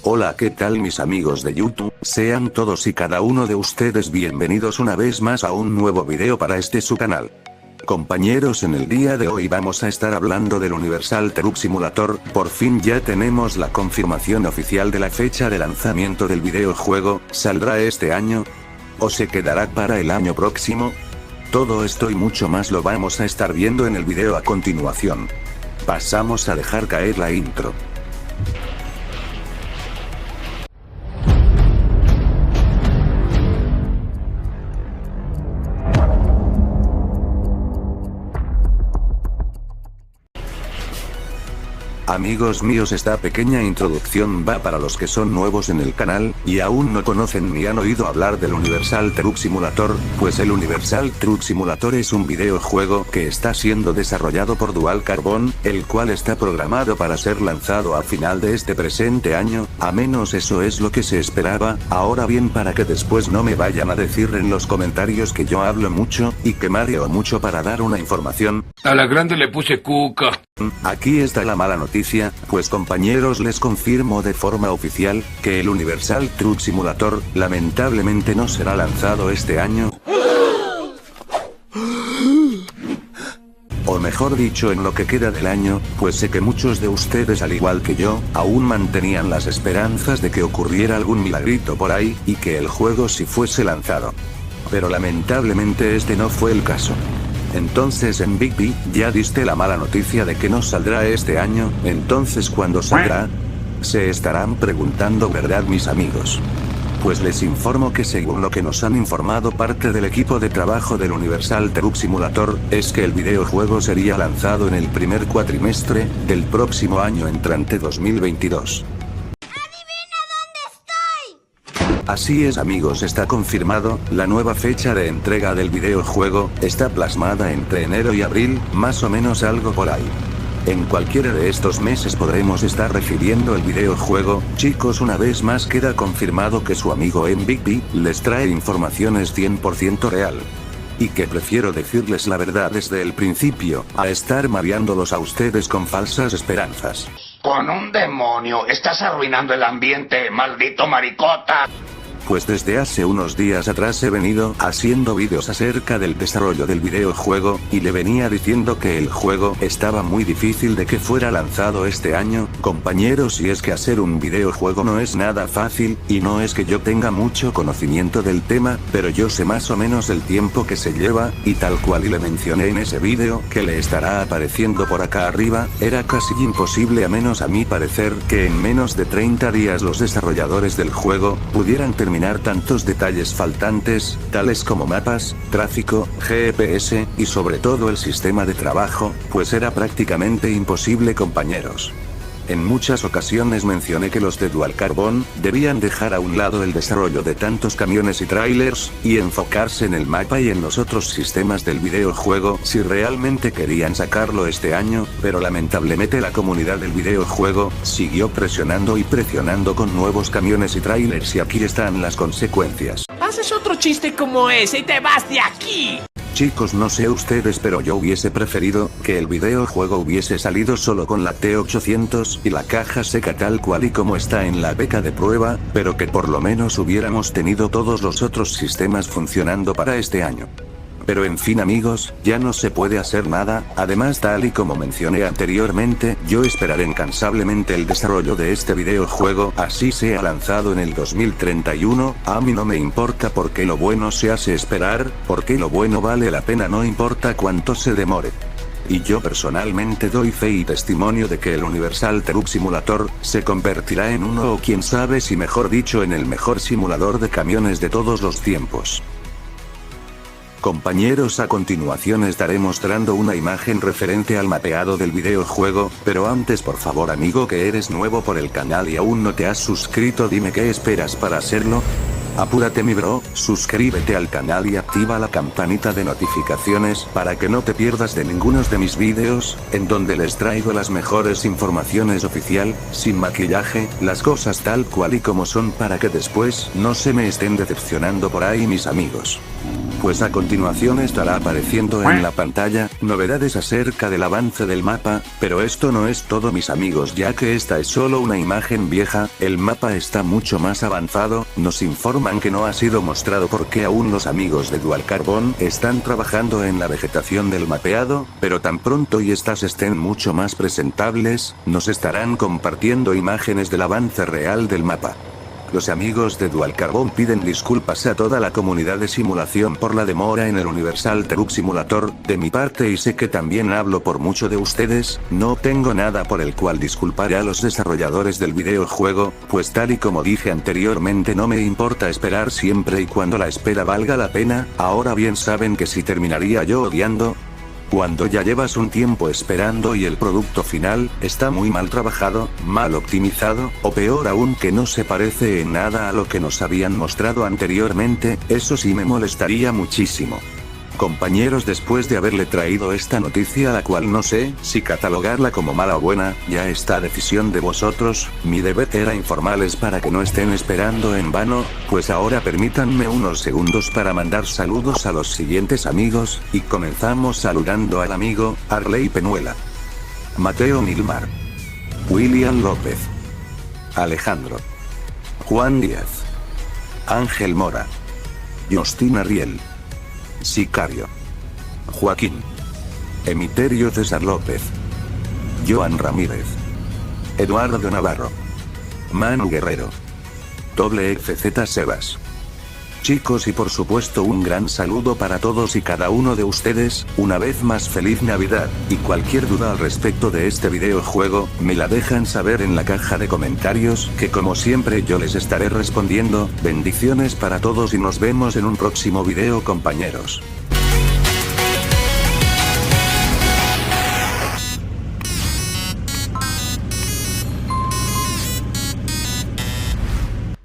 Hola, ¿qué tal mis amigos de YouTube? Sean todos y cada uno de ustedes bienvenidos una vez más a un nuevo video para su canal. Compañeros, en el día de hoy vamos a estar hablando del Universal Truck Simulator. Por fin ya tenemos la confirmación oficial de la fecha de lanzamiento del videojuego. ¿Saldrá este año? ¿O se quedará para el año próximo? Todo esto y mucho más lo vamos a estar viendo en el video a continuación. Pasamos a dejar caer la intro. Amigos míos, esta pequeña introducción va para los que son nuevos en el canal, y aún no conocen ni han oído hablar del Universal Truck Simulator, pues el Universal Truck Simulator es un videojuego que está siendo desarrollado por Dual Carbon, el cual está programado para ser lanzado a final de este presente año, a menos eso es lo que se esperaba. Ahora bien, para que después no me vayan a decir en los comentarios que yo hablo mucho, y que mareo mucho para dar una información. A la grande le puse cuca. Aquí está la mala noticia, pues compañeros, les confirmo de forma oficial, que el Universal Truck Simulator, lamentablemente no será lanzado este año. O mejor dicho, en lo que queda del año, pues sé que muchos de ustedes, al igual que yo, aún mantenían las esperanzas de que ocurriera algún milagrito por ahí, y que el juego sí fuese lanzado. Pero lamentablemente este no fue el caso. Entonces en Big B, ya diste la mala noticia de que no saldrá este año. Entonces, ¿cuándo saldrá? Se estarán preguntando, ¿verdad mis amigos? Pues les informo que según lo que nos han informado parte del equipo de trabajo del Universal Truck Simulator, es que el videojuego sería lanzado en el primer cuatrimestre del próximo año entrante 2022. Así es amigos, está confirmado. La nueva fecha de entrega del videojuego está plasmada entre enero y abril, más o menos algo por ahí. En cualquiera de estos meses podremos estar recibiendo el videojuego. Chicos, una vez más queda confirmado que su amigo MVP les trae informaciones 100% real. Y que prefiero decirles la verdad desde el principio, a estar mareándolos a ustedes con falsas esperanzas. Con un demonio, estás arruinando el ambiente, maldito maricota. Pues desde hace unos días atrás he venido haciendo vídeos acerca del desarrollo del videojuego, y le venía diciendo que el juego estaba muy difícil de que fuera lanzado este año. Compañeros, y es que hacer un videojuego no es nada fácil, y no es que yo tenga mucho conocimiento del tema, pero yo sé más o menos el tiempo que se lleva, y tal cual y le mencioné en ese vídeo, que le estará apareciendo por acá arriba, era casi imposible, a menos a mi parecer, que en menos de 30 días los desarrolladores del juego pudieran terminar tantos detalles faltantes, tales como mapas, tráfico, GPS, y sobre todo el sistema de trabajo, pues era prácticamente imposible compañeros. En muchas ocasiones mencioné que los de Dual Carbon debían dejar a un lado el desarrollo de tantos camiones y trailers, y enfocarse en el mapa y en los otros sistemas del videojuego si realmente querían sacarlo este año, pero lamentablemente la comunidad del videojuego siguió presionando y presionando con nuevos camiones y trailers, y aquí están las consecuencias. Haces otro chiste como ese y te vas de aquí. Chicos, no sé ustedes, pero yo hubiese preferido que el videojuego hubiese salido solo con la T800 y la caja seca tal cual y como está en la beca de prueba, pero que por lo menos hubiéramos tenido todos los otros sistemas funcionando para este año. Pero en fin amigos, ya no se puede hacer nada. Además, tal y como mencioné anteriormente, yo esperaré incansablemente el desarrollo de este videojuego, así sea lanzado en el 2031, a mí no me importa, porque lo bueno se hace esperar, porque lo bueno vale la pena, no importa cuánto se demore. Y yo personalmente doy fe y testimonio de que el Universal Truck Simulator se convertirá en uno, o quién sabe si mejor dicho, en el mejor simulador de camiones de todos los tiempos. Compañeros, a continuación estaré mostrando una imagen referente al mapeado del videojuego, pero antes, por favor amigo que eres nuevo por el canal y aún no te has suscrito, dime qué esperas para hacerlo. Apúrate mi bro, suscríbete al canal y activa la campanita de notificaciones para que no te pierdas de ninguno de mis vídeos, en donde les traigo las mejores informaciones oficial, sin maquillaje, las cosas tal cual y como son, para que después no se me estén decepcionando por ahí mis amigos. pues a continuación estará apareciendo en la pantalla, novedades acerca del avance del mapa, pero esto no es todo mis amigos, ya que esta es solo una imagen vieja, el mapa está mucho más avanzado, nos informan que no ha sido mostrado porque aún los amigos de Dual Carbon están trabajando en la vegetación del mapeado, pero tan pronto y estas estén mucho más presentables, nos estarán compartiendo imágenes del avance real del mapa. Los amigos de Dual Carbon piden disculpas a toda la comunidad de simulación por la demora en el Universal Truck Simulator, de mi parte y sé que también hablo por mucho de ustedes, no tengo nada por el cual disculpar a los desarrolladores del videojuego, pues tal y como dije anteriormente no me importa esperar siempre y cuando la espera valga la pena, ahora bien saben que si terminaría yo odiando, cuando ya llevas un tiempo esperando y el producto final está muy mal trabajado, mal optimizado, o peor aún que no se parece en nada a lo que nos habían mostrado anteriormente, eso sí me molestaría muchísimo. Compañeros, después de haberle traído esta noticia, la cual no sé si catalogarla como mala o buena, ya está a decisión de vosotros, mi deber era informarles para que no estén esperando en vano, pues ahora permítanme unos segundos para mandar saludos a los siguientes amigos, y comenzamos saludando al amigo Arley Penuela, Mateo Milmar, William López, Alejandro, Juan Díaz, Ángel Mora, Justin Ariel, Sicario, Joaquín, Emiterio César López, Joan Ramírez, Eduardo Navarro, Manu Guerrero, FZ Sebas. Chicos, y por supuesto un gran saludo para todos y cada uno de ustedes, una vez más feliz Navidad, y cualquier duda al respecto de este videojuego, me la dejan saber en la caja de comentarios, que como siempre yo les estaré respondiendo. Bendiciones para todos y nos vemos en un próximo video, compañeros.